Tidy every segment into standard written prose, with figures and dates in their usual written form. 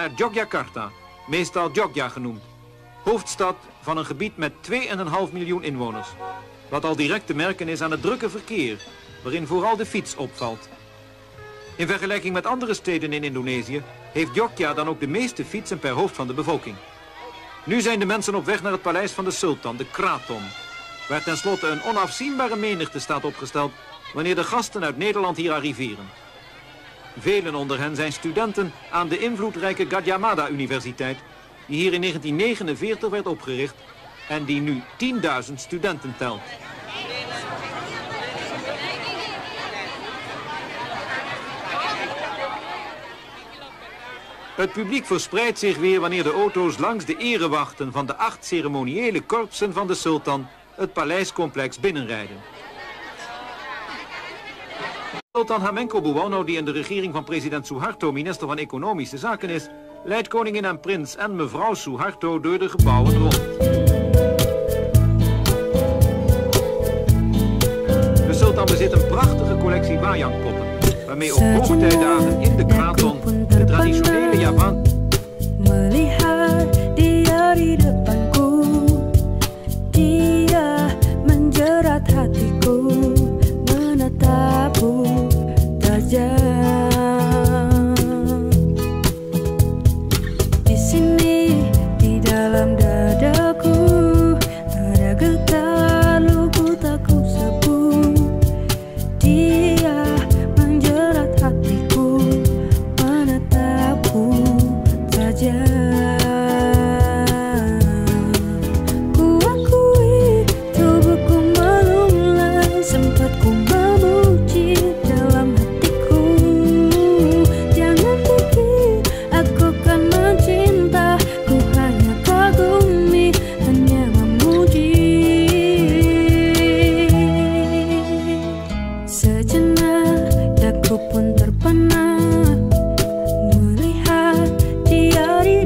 naar Yogyakarta, meestal Jogja genoemd. Hoofdstad van een gebied met 2,5 miljoen inwoners. Wat al direct te merken is aan het drukke verkeer, waarin vooral de fiets opvalt. In vergelijking met andere steden in Indonesië heeft Jogja dan ook de meeste fietsen per hoofd van de bevolking. Nu zijn de mensen op weg naar het paleis van de sultan, de Kraton, waar tenslotte een onafzienbare menigte staat opgesteld wanneer de gasten uit Nederland hier arriveren. Velen onder hen zijn studenten aan de invloedrijke Gadjah Universiteit, die hier in 1949 werd opgericht en die nu 10.000 studenten telt. Het publiek verspreidt zich weer wanneer de auto's langs de erewachten van de 8 ceremoniële korpsen van de sultan het paleiscomplex binnenrijden. Sultan Hamengkubuwono, die in de regering van president Suharto minister van Economische Zaken is, leidt koningin en prins en mevrouw Suharto door de gebouwen rond. De sultan bezit een prachtige collectie wayangpoppen, waarmee op hoogtijdagen in de Kraton de traditionele Javaan melihat dia di depanku, dia menjerat hatiku, menatapku tajam. Di sini di dalam dadaku ada getar lubuk tak ku sebut. Dia menjerat hatiku, menatapku tajam. Ku akui tubuhku mengulang, sempat ku memuji dalam hatiku. Jangan pikir aku kan mencinta, ku hanya kagumi, hanya memuji. Sejenak daku pun terpana melihat dia di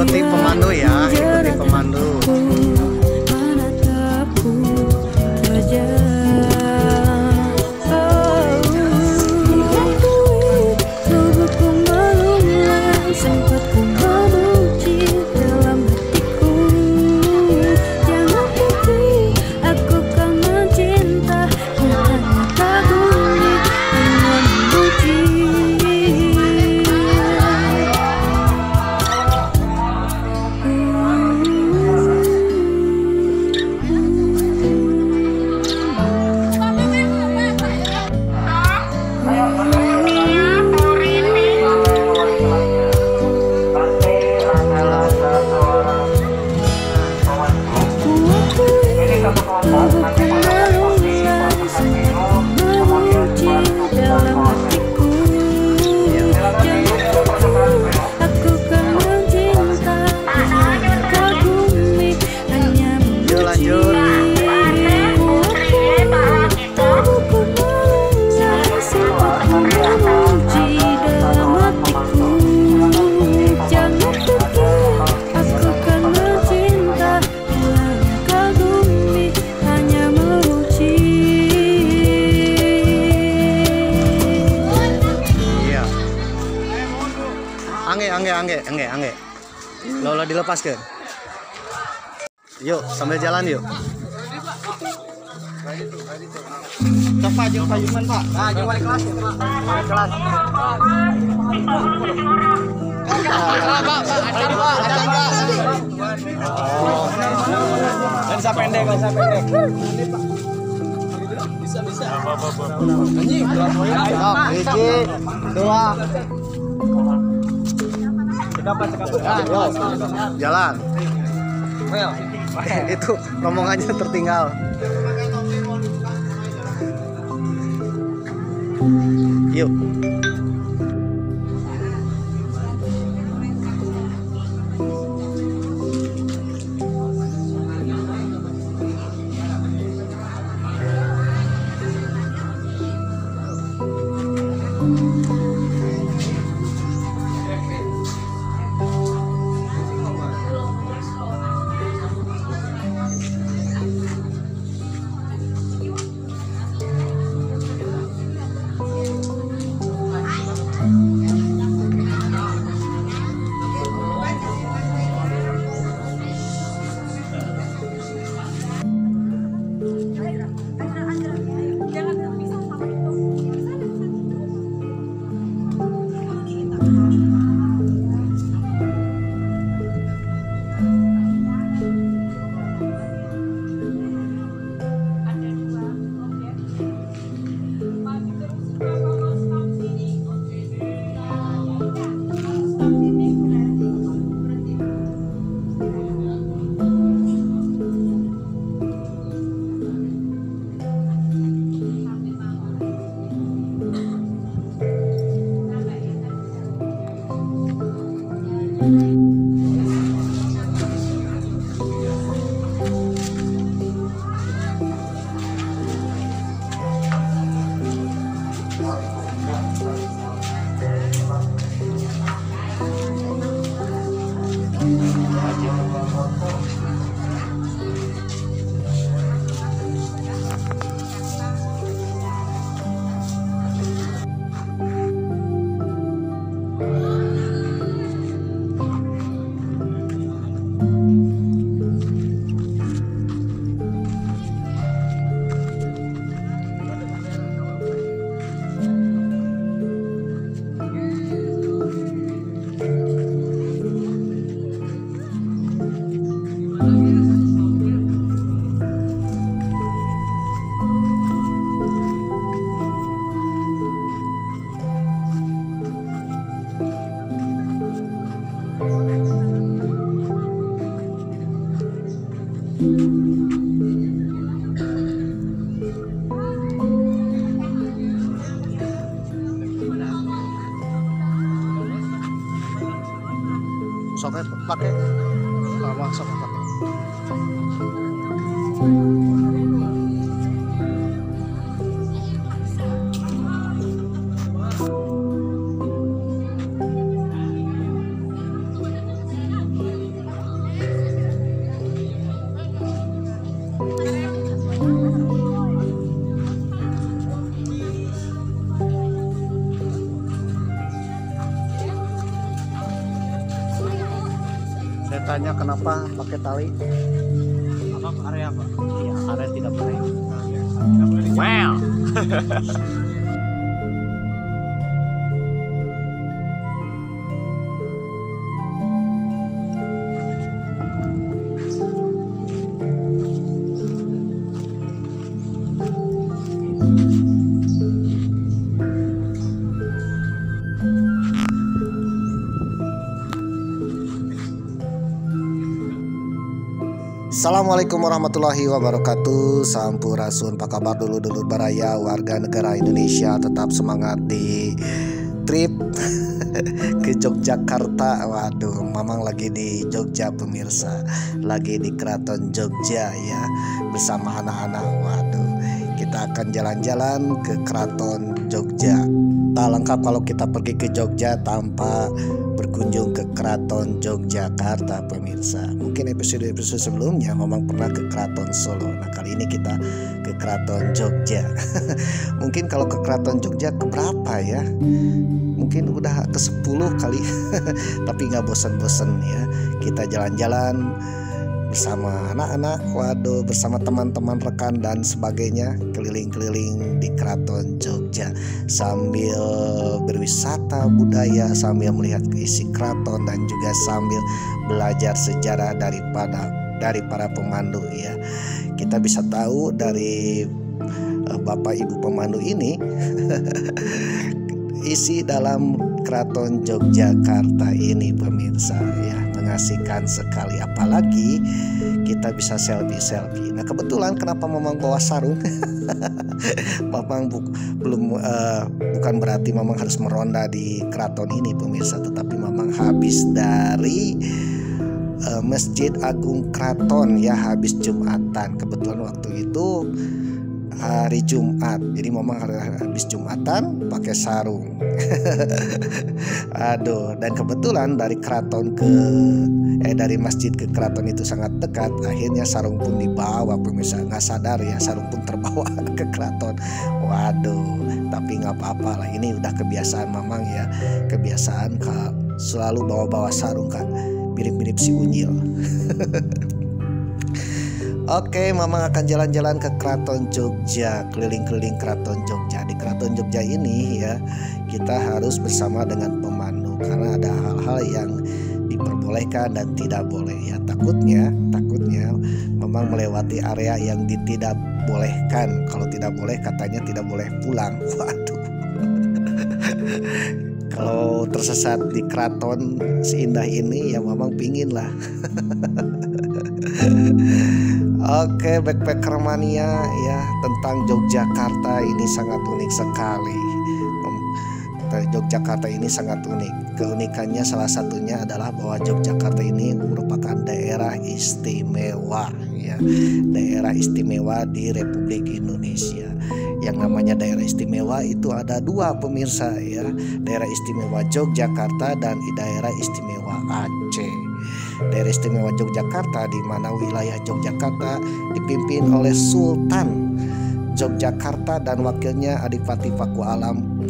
ikuti pemandu ya, ikuti pemandu. Menatapku terjang. Tubuhku melulai, sempat ku memuji dalam hatiku. Jangan pergi, aku kan mencinta, ku hanya kagumi, hanya memuji. Angge. Lola dilepaskan. Yuk, sambil jalan yuk. Coba jeung payungan, Pak. Nah, jeung wali kelas ya, Pak. Wali kelas. Pak, acan, Pak. Oh. Lensa pendek. Bisa. Anjing, 1, 2. Cekapan. Jalan. Itu rombongannya tertinggal. Yuk. Soket pakai lama soket pakai. Saya tanya kenapa pakai tali? Apa area apa? Iya, area tidak boleh. Wow. Assalamualaikum warahmatullahi wabarakatuh. Sampurasun, apa kabar dulur-dulur baraya warga negara Indonesia? Tetap semangat di trip ke Yogyakarta. Waduh, Mamang lagi di Jogja pemirsa, lagi di Keraton Jogja ya, bersama anak-anak. Waduh, kita akan jalan-jalan ke Keraton Jogja. Tak lengkap kalau kita pergi ke Jogja tanpa berkunjung ke Keraton Yogyakarta pemirsa. Mungkin episode-episode sebelumnya Mamang pernah ke Keraton Solo. Nah, kali ini kita ke Keraton Jogja. Mungkin kalau ke Keraton Jogja keberapa ya? Mungkin udah ke-10 kali. Tapi nggak bosan-bosan ya. Kita jalan-jalan bersama anak-anak, waduh, bersama teman-teman rekan dan sebagainya, keliling-keliling di Keraton Jogja sambil berwisata budaya, sambil melihat isi keraton dan juga sambil belajar sejarah dari para pemandu ya. Kita bisa tahu dari Bapak Ibu pemandu ini isi dalam Keraton Yogyakarta ini pemirsa ya, mengasihkan sekali, apalagi kita bisa selfie. Nah, kebetulan kenapa Mamang bawa sarung? Mamang bukan berarti Mamang harus meronda di keraton ini pemirsa, tetapi Mamang habis dari Masjid Agung Keraton ya, habis Jumatan. Kebetulan waktu itu hari Jumat, jadi Mamang habis Jumatan pakai sarung. Aduh, dan kebetulan dari dari masjid ke keraton itu sangat dekat. Akhirnya sarung pun dibawa pemirsa, nggak sadar ya sarung pun terbawa ke keraton. Waduh, tapi nggak apa-apa lah, ini udah kebiasaan Mamang ya, kebiasaan Kak selalu bawa sarung Kak, mirip-mirip si Unyil. Oke, Mamang akan jalan-jalan ke Keraton Jogja, keliling-keliling Keraton Jogja. Di Keraton Jogja ini ya, kita harus bersama dengan pemandu karena ada hal-hal yang diperbolehkan dan tidak boleh ya. Takutnya Mamang melewati area yang tidak bolehkan. Kalau tidak boleh katanya tidak boleh pulang. Waduh. Kalau tersesat di keraton seindah ini ya Mamang pingin lah. Oke, backpacker mania ya, tentang Yogyakarta ini sangat unik sekali. Yogyakarta ini sangat unik. Keunikannya salah satunya adalah bahwa Yogyakarta ini merupakan daerah istimewa ya, daerah istimewa di Republik Indonesia. Yang namanya daerah istimewa itu ada dua pemirsa ya, daerah istimewa Yogyakarta dan daerah istimewa Aceh. Daerah istimewa Yogyakarta di mana wilayah Yogyakarta dipimpin oleh Sultan Yogyakarta dan wakilnya Adipati Paku Alam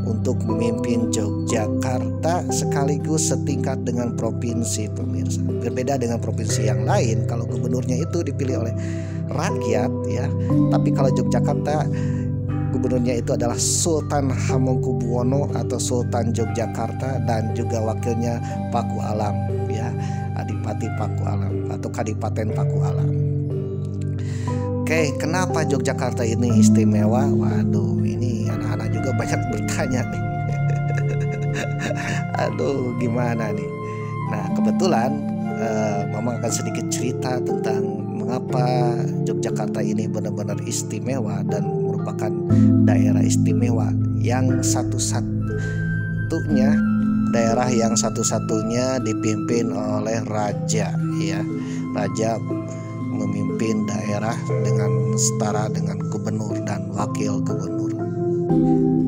untuk memimpin Yogyakarta sekaligus setingkat dengan provinsi pemirsa. Berbeda dengan provinsi yang lain, kalau gubernurnya itu dipilih oleh rakyat ya, tapi kalau Yogyakarta gubernurnya itu adalah Sultan Hamengkubuwono atau Sultan Yogyakarta dan juga wakilnya Paku Alam ya, Adipati Paku Alam atau Kadipaten Paku Alam. Oke, kenapa Yogyakarta ini istimewa? Waduh, ini anak-anak juga banyak bertanya nih. Aduh, gimana nih? Nah, kebetulan Mamang akan sedikit cerita tentang mengapa Yogyakarta ini benar-benar istimewa dan merupakan daerah istimewa yang satu-satunya dipimpin oleh raja ya. Raja memimpin daerah dengan setara dengan gubernur dan wakil gubernur.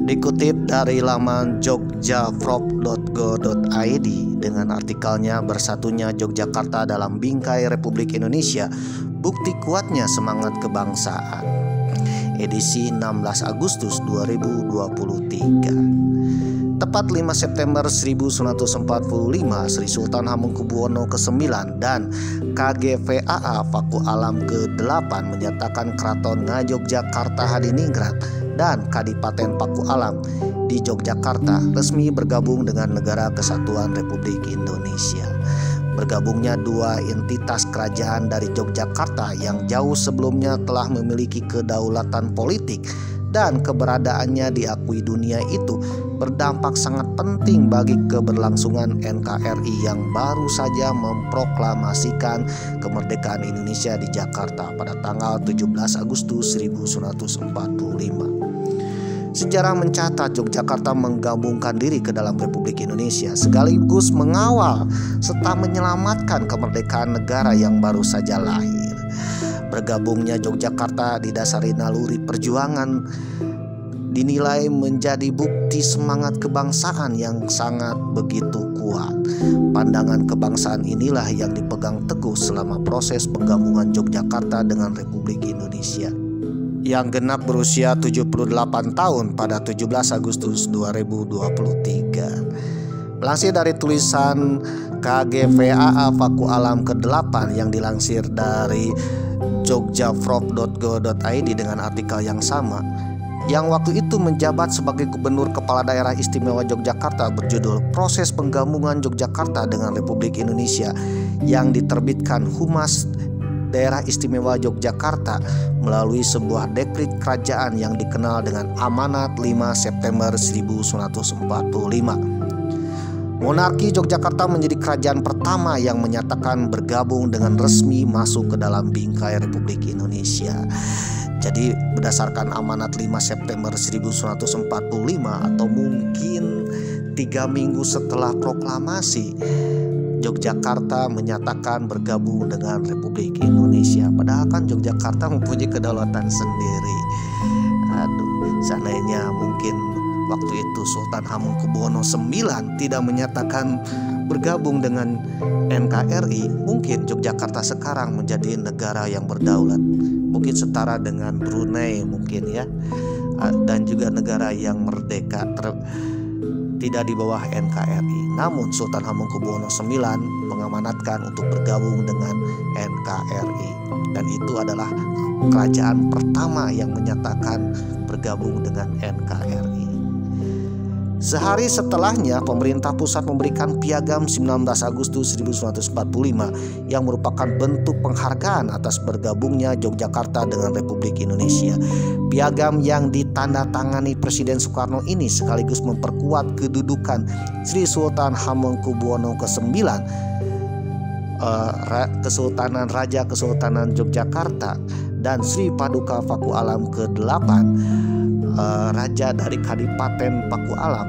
Dikutip dari laman jogjafrop.go.id dengan artikelnya "Bersatunya Yogyakarta dalam Bingkai Republik Indonesia, Bukti Kuatnya Semangat Kebangsaan", edisi 16 Agustus 2023. Tepat 5 September 1945, Sri Sultan Hamengkubuwono ke-9 dan KGVAA Paku Alam ke-8 menyatakan Keraton Ngayogyakarta Hadiningrat dan Kadipaten Paku Alam di Yogyakarta resmi bergabung dengan Negara Kesatuan Republik Indonesia. Bergabungnya dua entitas kerajaan dari Yogyakarta yang jauh sebelumnya telah memiliki kedaulatan politik dan keberadaannya diakui dunia itu berdampak sangat penting bagi keberlangsungan NKRI yang baru saja memproklamasikan kemerdekaan Indonesia di Jakarta pada tanggal 17 Agustus 1945. Sejarah mencatat Yogyakarta menggabungkan diri ke dalam Republik Indonesia sekaligus mengawal serta menyelamatkan kemerdekaan negara yang baru saja lahir. Bergabungnya Yogyakarta didasari naluri perjuangan dinilai menjadi bukti semangat kebangsaan yang sangat begitu kuat. Pandangan kebangsaan inilah yang dipegang teguh selama proses penggabungan Yogyakarta dengan Republik Indonesia yang genap berusia 78 tahun pada 17 Agustus 2023. Melansir dari tulisan KGVAA Paku Alam ke-8 yang dilansir dari jogjafrop.go.id dengan artikel yang sama, yang waktu itu menjabat sebagai Gubernur Kepala Daerah Istimewa Yogyakarta berjudul Proses Penggabungan Yogyakarta dengan Republik Indonesia yang diterbitkan Humas Daerah Istimewa Yogyakarta melalui sebuah dekrit kerajaan yang dikenal dengan Amanat 5 September 1945. Monarki Yogyakarta menjadi kerajaan pertama yang menyatakan bergabung dengan resmi masuk ke dalam bingkai Republik Indonesia. Jadi berdasarkan Amanat 5 September 1945 atau mungkin 3 minggu setelah proklamasi, Yogyakarta menyatakan bergabung dengan Republik Indonesia. Padahal kan Yogyakarta mempunyai kedaulatan sendiri. Seandainya mungkin waktu itu Sultan Hamengkubuwono IX tidak menyatakan bergabung dengan NKRI, mungkin Yogyakarta sekarang menjadi negara yang berdaulat, mungkin setara dengan Brunei mungkin ya, dan juga negara yang merdeka tidak di bawah NKRI. Namun Sultan Hamengkubuwono IX mengamanatkan untuk bergabung dengan NKRI, dan itu adalah kerajaan pertama yang menyatakan bergabung dengan NKRI. Sehari setelahnya, pemerintah pusat memberikan Piagam 19 Agustus 1945 yang merupakan bentuk penghargaan atas bergabungnya Yogyakarta dengan Republik Indonesia. Piagam yang ditandatangani Presiden Soekarno ini sekaligus memperkuat kedudukan Sri Sultan Hamengkubuwono ke-9, Kesultanan Raja Kesultanan Yogyakarta, dan Sri Paduka Paku Alam ke-8, Raja dari Kadipaten Paku Alam,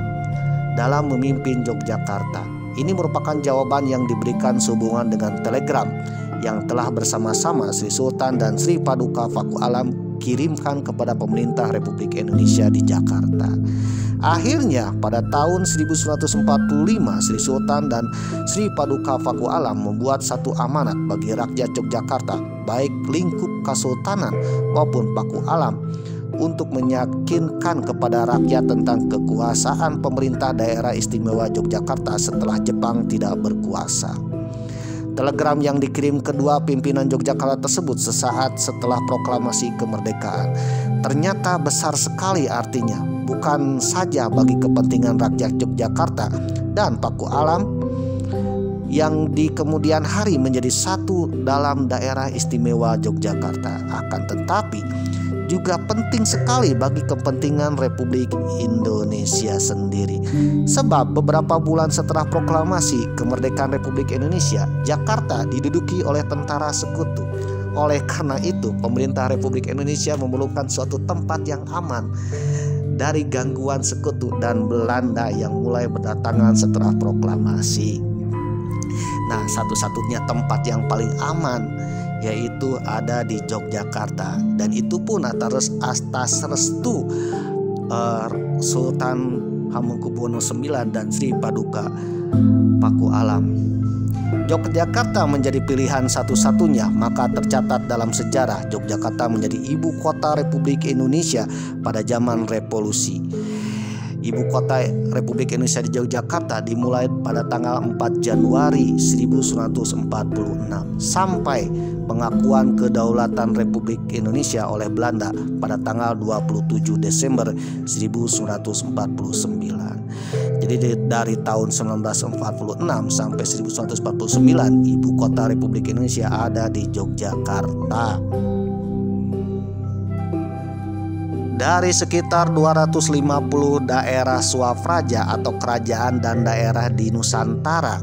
dalam memimpin Yogyakarta. Ini merupakan jawaban yang diberikan sehubungan dengan telegram yang telah bersama-sama Sri Sultan dan Sri Paduka Paku Alam kirimkan kepada pemerintah Republik Indonesia di Jakarta. Akhirnya pada tahun 1945 Sri Sultan dan Sri Paduka Paku Alam membuat satu amanat bagi rakyat Yogyakarta, baik lingkup kesultanan maupun Paku Alam, untuk meyakinkan kepada rakyat tentang kekuasaan pemerintah daerah istimewa Yogyakarta setelah Jepang tidak berkuasa. Telegram yang dikirim kedua pimpinan Yogyakarta tersebut sesaat setelah proklamasi kemerdekaan ternyata besar sekali artinya, bukan saja bagi kepentingan rakyat Yogyakarta dan Paku Alam yang di kemudian hari menjadi satu dalam daerah istimewa Yogyakarta, akan tetapi juga penting sekali bagi kepentingan Republik Indonesia sendiri. Sebab beberapa bulan setelah proklamasi kemerdekaan Republik Indonesia, Jakarta diduduki oleh tentara sekutu. Oleh karena itu, pemerintah Republik Indonesia memerlukan suatu tempat yang aman dari gangguan sekutu dan Belanda yang mulai berdatangan setelah proklamasi. Nah, satu-satunya tempat yang paling aman yaitu ada di Yogyakarta, dan itu pun atas restu Sultan Hamengkubuwono IX dan Sri Paduka Paku Alam. Yogyakarta menjadi pilihan satu-satunya, maka tercatat dalam sejarah Yogyakarta menjadi ibu kota Republik Indonesia pada zaman revolusi. Ibu kota Republik Indonesia di Yogyakarta dimulai pada tanggal 4 Januari 1946 sampai pengakuan kedaulatan Republik Indonesia oleh Belanda pada tanggal 27 Desember 1949. Jadi dari tahun 1946 sampai 1949 ibu kota Republik Indonesia ada di Yogyakarta. Dari sekitar 250 daerah swafraja atau kerajaan dan daerah di Nusantara,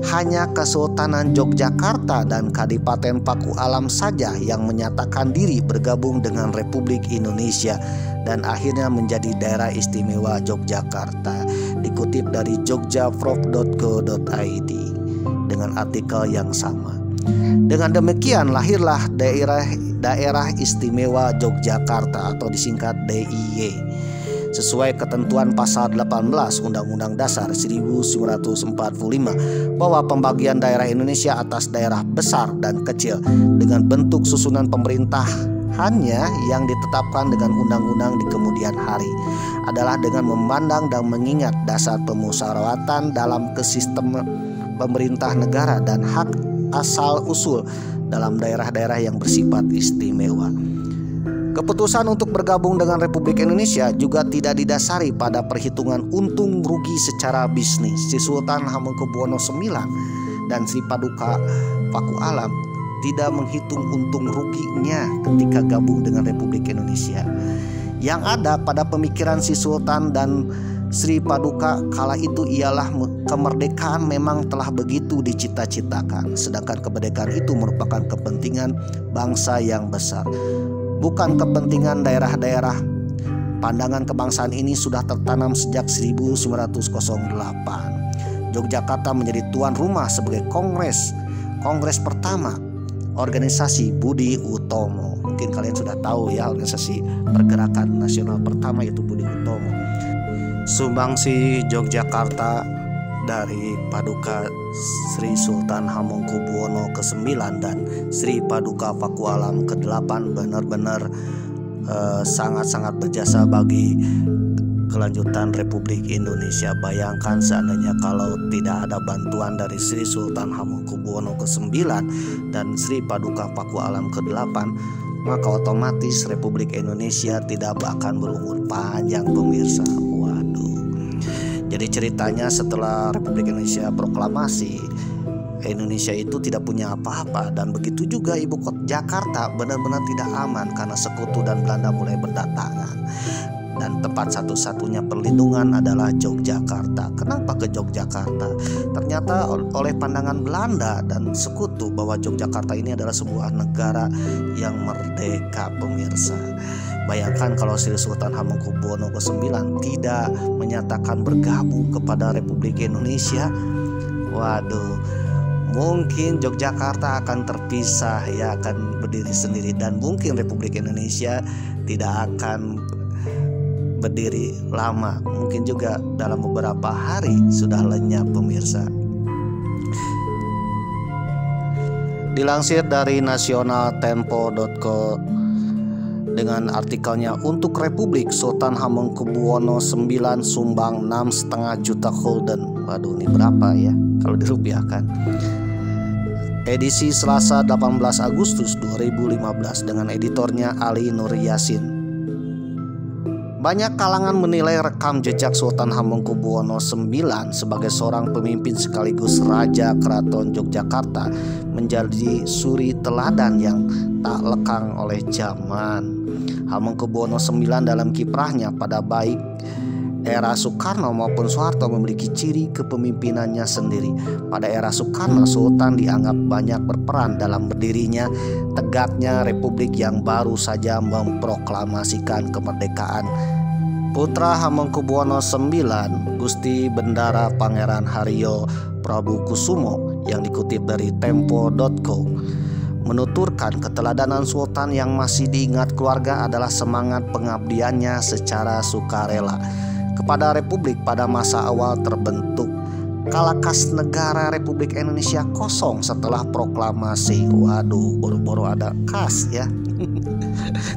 hanya Kesultanan Yogyakarta dan Kadipaten Paku Alam saja yang menyatakan diri bergabung dengan Republik Indonesia dan akhirnya menjadi daerah istimewa Yogyakarta. Dikutip dari jogjaprof.co.id dengan artikel yang sama. Dengan demikian lahirlah daerah istimewa Yogyakarta atau disingkat DIY sesuai ketentuan pasal 18 Undang-Undang Dasar 1945 bahwa pembagian daerah Indonesia atas daerah besar dan kecil dengan bentuk susunan pemerintahannya yang ditetapkan dengan undang-undang di kemudian hari adalah dengan memandang dan mengingat dasar pemusyawaratan dalam kesistem pemerintah negara dan hak asal usul dalam daerah-daerah yang bersifat istimewa. Keputusan untuk bergabung dengan Republik Indonesia juga tidak didasari pada perhitungan untung rugi secara bisnis. Si Sultan Hamengkubuwono IX dan Sri Paduka Paku Alam tidak menghitung untung ruginya ketika gabung dengan Republik Indonesia. Yang ada pada pemikiran si Sultan dan Sri Paduka kala itu ialah kemerdekaan memang telah begitu dicita-citakan, sedangkan kemerdekaan itu merupakan kepentingan bangsa yang besar, bukan kepentingan daerah-daerah. Pandangan kebangsaan ini sudah tertanam sejak 1908. Yogyakarta menjadi tuan rumah sebagai kongres pertama organisasi Budi Utomo. Mungkin kalian sudah tahu ya, organisasi pergerakan nasional pertama yaitu Budi Utomo. Sumbangsi Yogyakarta dari Paduka Sri Sultan Hamengkubuwono ke-9 dan Sri Paduka Paku Alam ke-8 benar-benar sangat-sangat berjasa bagi kelanjutan Republik Indonesia. Bayangkan seandainya kalau tidak ada bantuan dari Sri Sultan Hamengkubuwono ke-9 dan Sri Paduka Paku Alam ke-8, maka otomatis Republik Indonesia tidak akan berumur panjang, pemirsa. Jadi ceritanya setelah Republik Indonesia proklamasi, Indonesia itu tidak punya apa-apa, dan begitu juga ibu kota Jakarta benar-benar tidak aman karena sekutu dan Belanda mulai berdatangan. Dan tempat satu-satunya perlindungan adalah Yogyakarta. Kenapa ke Yogyakarta? Ternyata oleh pandangan Belanda dan sekutu bahwa Yogyakarta ini adalah sebuah negara yang merdeka, pemirsa. Bayangkan kalau Sri Sultan Hamengkubuwono ke-9 tidak menyatakan bergabung kepada Republik Indonesia. Waduh, mungkin Yogyakarta akan terpisah ya, akan berdiri sendiri, dan mungkin Republik Indonesia tidak akan berdiri lama. Mungkin juga dalam beberapa hari sudah lenyap, pemirsa. Dilansir dari nasionaltempo.co dengan artikelnya, untuk Republik Sultan Hamengkubuwono IX sumbang 6,5 juta gulden. Waduh, ini berapa ya kalau dirupiahkan? Edisi Selasa 18 Agustus 2015 dengan editornya Ali Nur Yasin. Banyak kalangan menilai rekam jejak Sultan Hamengkubuwono IX sebagai seorang pemimpin sekaligus Raja Keraton Yogyakarta menjadi suri teladan yang tak lekang oleh zaman. Hamengkubuwono IX dalam kiprahnya pada baik era Soekarno maupun Soeharto memiliki ciri kepemimpinannya sendiri. Pada era Soekarno, Sultan dianggap banyak berperan dalam berdirinya tegaknya republik yang baru saja memproklamasikan kemerdekaan. Putra Hamengkubuwono IX, Gusti Bendara Pangeran Haryo Prabu Kusumo, yang dikutip dari tempo.co, menuturkan keteladanan Sultan yang masih diingat keluarga adalah semangat pengabdiannya secara sukarela kepada Republik pada masa awal terbentuk. Kala kas negara Republik Indonesia kosong setelah proklamasi. Waduh, boro-boro ada kas ya.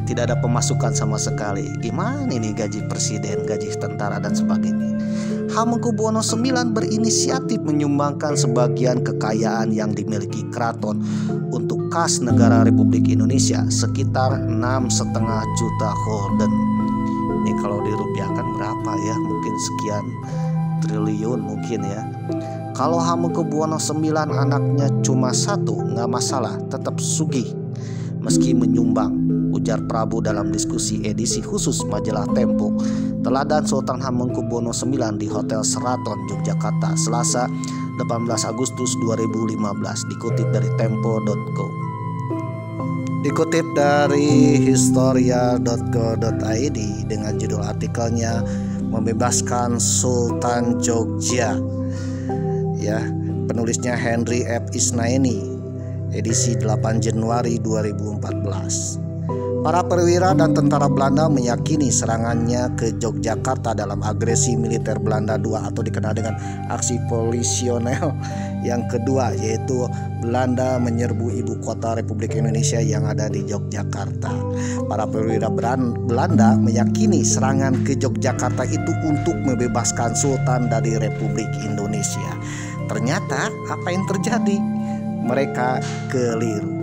Tidak ada pemasukan sama sekali. Gimana ini gaji presiden, gaji tentara dan sebagainya. Hamengkubuwono IX berinisiatif menyumbangkan sebagian kekayaan yang dimiliki keraton untuk kas negara Republik Indonesia sekitar 6,5 juta gulden. Ini kalau dirupiahkan berapa ya? Mungkin sekian triliun mungkin ya. Kalau Hamengkubuwono IX anaknya cuma satu, nggak masalah, tetap sugih meski menyumbang, ujar Prabu dalam diskusi edisi khusus majalah Tempo Teladan Sultan Hamengkubuwono IX di Hotel Sheraton, Yogyakarta, Selasa 18 Agustus 2015, dikutip dari tempo.co. Dikutip dari historia.co.id dengan judul artikelnya Membebaskan Sultan Jogja. Ya, penulisnya Henry F. Isnaini, edisi 8 Januari 2014. Para perwira dan tentara Belanda meyakini serangannya ke Yogyakarta dalam agresi militer Belanda II atau dikenal dengan aksi polisional yang kedua, yaitu Belanda menyerbu ibu kota Republik Indonesia yang ada di Yogyakarta. Para perwira Belanda meyakini serangan ke Yogyakarta itu untuk membebaskan Sultan dari Republik Indonesia. Ternyata apa yang terjadi? Mereka keliru.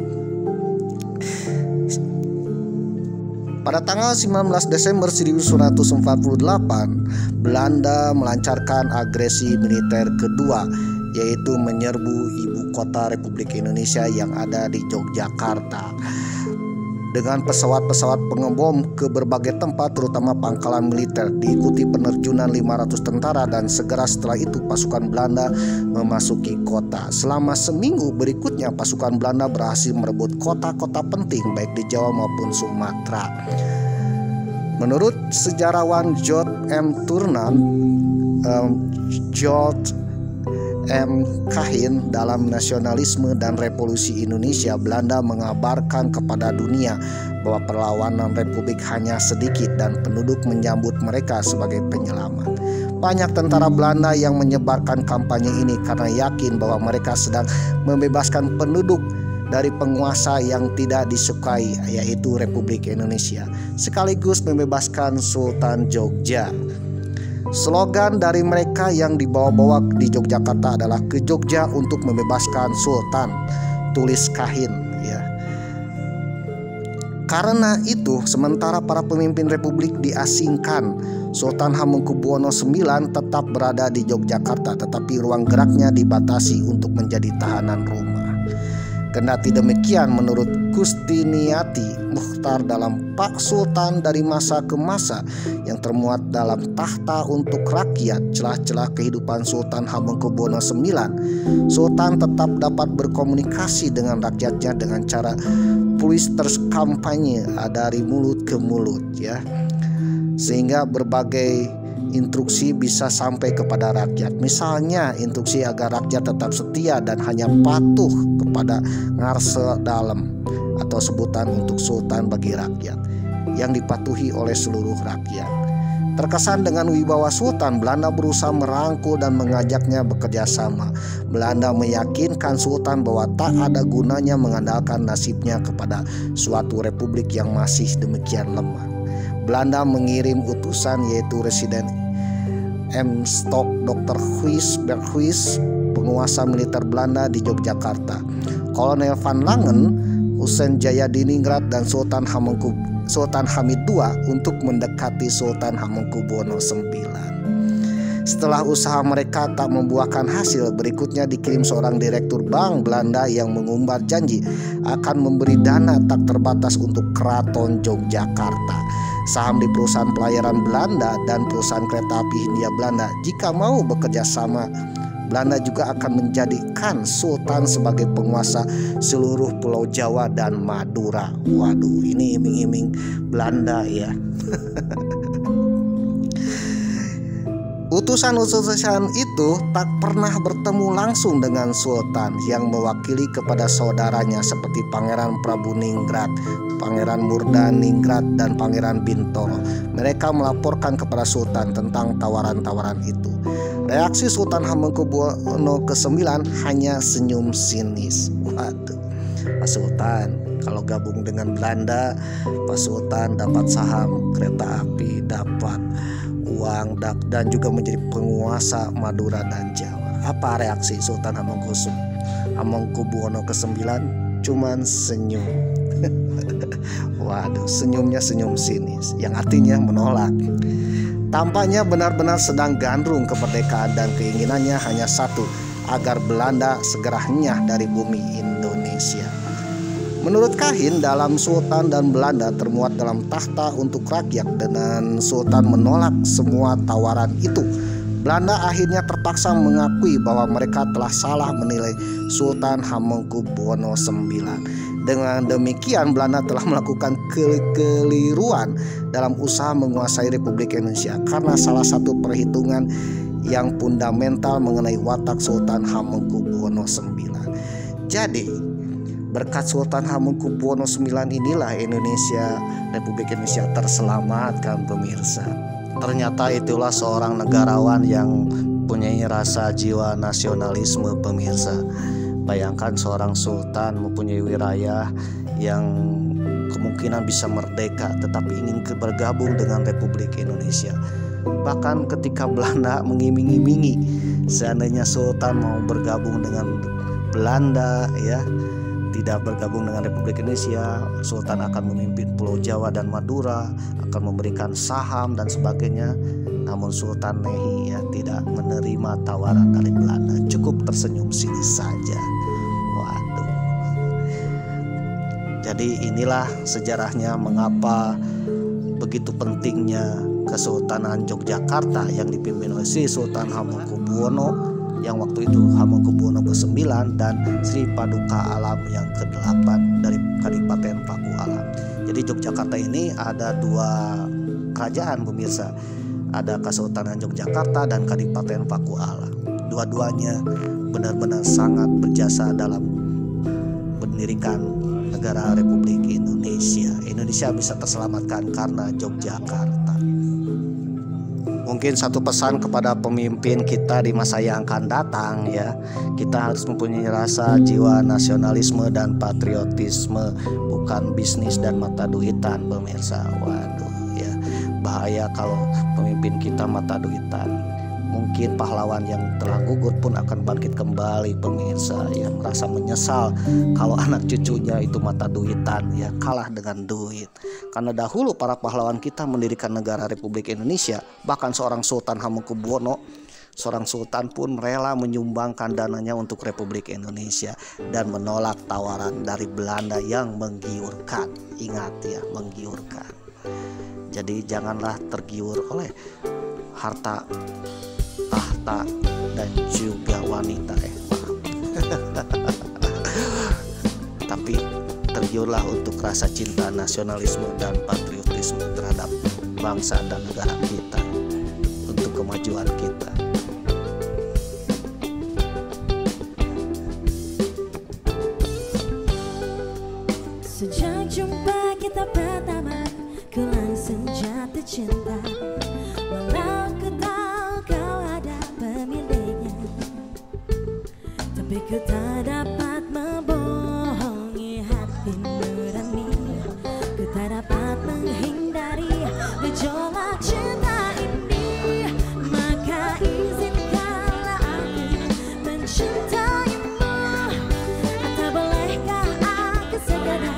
Pada tanggal 19 Desember 1948, Belanda melancarkan agresi militer kedua, yaitu menyerbu ibu kota Republik Indonesia yang ada di Yogyakarta dengan pesawat-pesawat pengebom ke berbagai tempat, terutama pangkalan militer. Diikuti penerjunan 500 tentara dan segera setelah itu pasukan Belanda memasuki kota. Selama seminggu berikutnya pasukan Belanda berhasil merebut kota-kota penting baik di Jawa maupun Sumatera. Menurut sejarawan George M. Kahin dalam Nasionalisme dan Revolusi Indonesia, Belanda mengabarkan kepada dunia bahwa perlawanan Republik hanya sedikit dan penduduk menyambut mereka sebagai penyelamat. Banyak tentara Belanda yang menyebarkan kampanye ini karena yakin bahwa mereka sedang membebaskan penduduk dari penguasa yang tidak disukai, yaitu Republik Indonesia, sekaligus membebaskan Sultan Jogja. Slogan dari mereka yang dibawa-bawa di Yogyakarta adalah "Ke Jogja untuk membebaskan Sultan," tulis Kahin ya. Karena itu, sementara para pemimpin Republik diasingkan, Sultan Hamengkubuwono IX tetap berada di Yogyakarta, tetapi ruang geraknya dibatasi untuk menjadi tahanan rumah. Kendati demikian, menurut Kustiniati Mukhtar dalam Pak Sultan dari masa ke masa yang termuat dalam Tahta untuk Rakyat, celah-celah kehidupan Sultan Hamengkubuwono IX, Sultan tetap dapat berkomunikasi dengan rakyatnya dengan cara puisters kampanye dari mulut ke mulut ya, sehingga berbagai instruksi bisa sampai kepada rakyat. Misalnya instruksi agar rakyat tetap setia dan hanya patuh kepada ngarse dalem atau sebutan untuk sultan bagi rakyat yang dipatuhi oleh seluruh rakyat. Terkesan dengan wibawa sultan, Belanda berusaha merangkul dan mengajaknya bekerja sama. Belanda meyakinkan sultan bahwa tak ada gunanya mengandalkan nasibnya kepada suatu republik yang masih demikian lemah. Belanda mengirim utusan, yaitu Residen M. Stok Dr. Berghuis, penguasa militer Belanda di Yogyakarta, Kolonel Van Langen, Husein Jayadiningrat, dan Sultan Hamid II untuk mendekati Sultan Hamengkubuwono IX. Setelah usaha mereka tak membuahkan hasil, berikutnya dikirim seorang direktur bank Belanda yang mengumbar janji akan memberi dana tak terbatas untuk Keraton Yogyakarta, saham di perusahaan pelayaran Belanda dan perusahaan kereta api Hindia Belanda. Jika mau bekerja sama, Belanda juga akan menjadikan Sultan sebagai penguasa seluruh Pulau Jawa dan Madura. Waduh, ini iming-iming Belanda ya. Utusan-utusan itu tak pernah bertemu langsung dengan Sultan yang mewakili kepada saudaranya seperti Pangeran Prabuningrat, Pangeran Murdaningrat, dan Pangeran Bintoro. Mereka melaporkan kepada Sultan tentang tawaran-tawaran itu. Reaksi Sultan Hamengkubuwono ke-9 hanya senyum sinis. Waduh, Pak Sultan, Kalau gabung dengan Belanda, Pak Sultan dapat saham kereta api, dapat uang, dan juga menjadi penguasa Madura dan Jawa. Apa reaksi Sultan Hamengkubuwono ke-9? Cuman senyum. Waduh, senyumnya senyum sinis, yang artinya menolak. Tampaknya benar-benar sedang gandrung kemerdekaan dan keinginannya hanya satu, agar Belanda segera henyah dari bumi Indonesia. Menurut Kahin, dalam Sultan dan Belanda termuat dalam tahta untuk rakyat, dan Sultan menolak semua tawaran itu. Belanda akhirnya terpaksa mengakui bahwa mereka telah salah menilai Sultan Hamengkubuwono IX. Dengan demikian, Belanda telah melakukan kekeliruan dalam usaha menguasai Republik Indonesia karena salah satu perhitungan yang fundamental mengenai watak Sultan Hamengkubuwono IX. Jadi, berkat Sultan Hamengkubuwono IX inilah Republik Indonesia terselamatkan, pemirsa. Ternyata itulah seorang negarawan yang mempunyai rasa jiwa nasionalisme, pemirsa. Bayangkan seorang sultan mempunyai wilayah yang kemungkinan bisa merdeka, tetapi ingin bergabung dengan Republik Indonesia. Bahkan ketika Belanda mengiming-imingi seandainya sultan mau bergabung dengan Belanda, ya, tidak bergabung dengan Republik Indonesia, sultan akan memimpin Pulau Jawa dan Madura, akan memberikan saham dan sebagainya. Namun Sultan Nehi, ya, tidak menerima tawaran dari Belanda, cukup tersenyum sinis saja. Waduh. Jadi inilah sejarahnya mengapa begitu pentingnya Kesultanan Yogyakarta yang dipimpin oleh Sri Sultan Hamengkubuwono yang waktu itu Hamengkubuwono ke-9 dan Sri Paduka Alam yang ke-8 dari Kadipaten Paku Alam. Jadi Yogyakarta ini ada dua kerajaan, pemirsa. Ada Kesultanan Yogyakarta dan Kadipaten Paku Alam. Dua-duanya benar-benar sangat berjasa dalam mendirikan negara Republik Indonesia. Indonesia bisa terselamatkan karena Yogyakarta. Mungkin satu pesan kepada pemimpin kita di masa yang akan datang, ya, kita harus mempunyai rasa jiwa nasionalisme dan patriotisme, bukan bisnis dan mata duitan, pemirsa. Waduh, ya, bahaya kalau pemimpin kita mata duitan. Mungkin pahlawan yang telah gugur pun akan bangkit kembali, pemirsa, yang merasa menyesal kalau anak cucunya itu mata duitan, ya, kalah dengan duit. Karena dahulu para pahlawan kita mendirikan negara Republik Indonesia. Bahkan seorang Sultan Hamengkubuwono, seorang sultan pun rela menyumbangkan dananya untuk Republik Indonesia dan menolak tawaran dari Belanda yang menggiurkan. Ingat, ya, menggiurkan. Jadi janganlah tergiur oleh harta, tahta, dan juga wanita, tapi tergiurlah untuk rasa cinta nasionalisme dan patriotisme terhadap bangsa dan negara kita untuk kemajuan kita. Sejak jumpa kita pertama, ku langsung jatuh cinta. Walau ku tahu kau ada pemiliknya, tapi ku tak dapat membohongi hati nurani. Ku tak dapat menghindari gejolak cinta ini. Maka izinkanlah aku mencintaimu. Atau bolehkah aku sekedar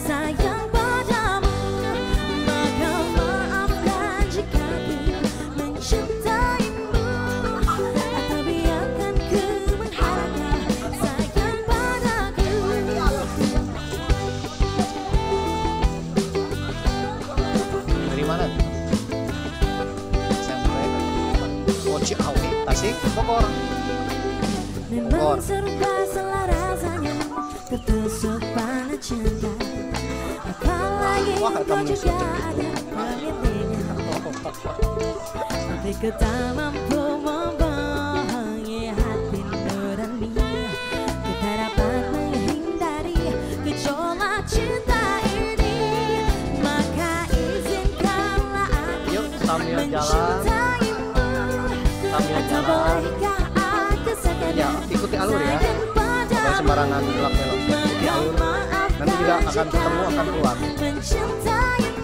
sayang padamu? Maka maafkan jika ku mencintaimu. Atau biarkan ku mengharapkan sayang padaku. Dari mana? Ciawi, Tasik, Bogor. Memang serba salah rasanya ketusuk panah cinta. Apalagi kau juga ada pemiliknya, tapi ku tak mampu membohongi hati nurani. Ku tak dapat menghindari gejolak cinta ini. Maka izinkanlah aku Yuk, sambil jalan. mencintaimu. Sambil Atau jalan. bolehkah aku sekedar Ya, ikuti alur, ya. sayang padamu? Jangan sembarangan belok-belok. Ikuti Maka alur. maaf Nanti juga akan ketemu, akan keluar. Mencintai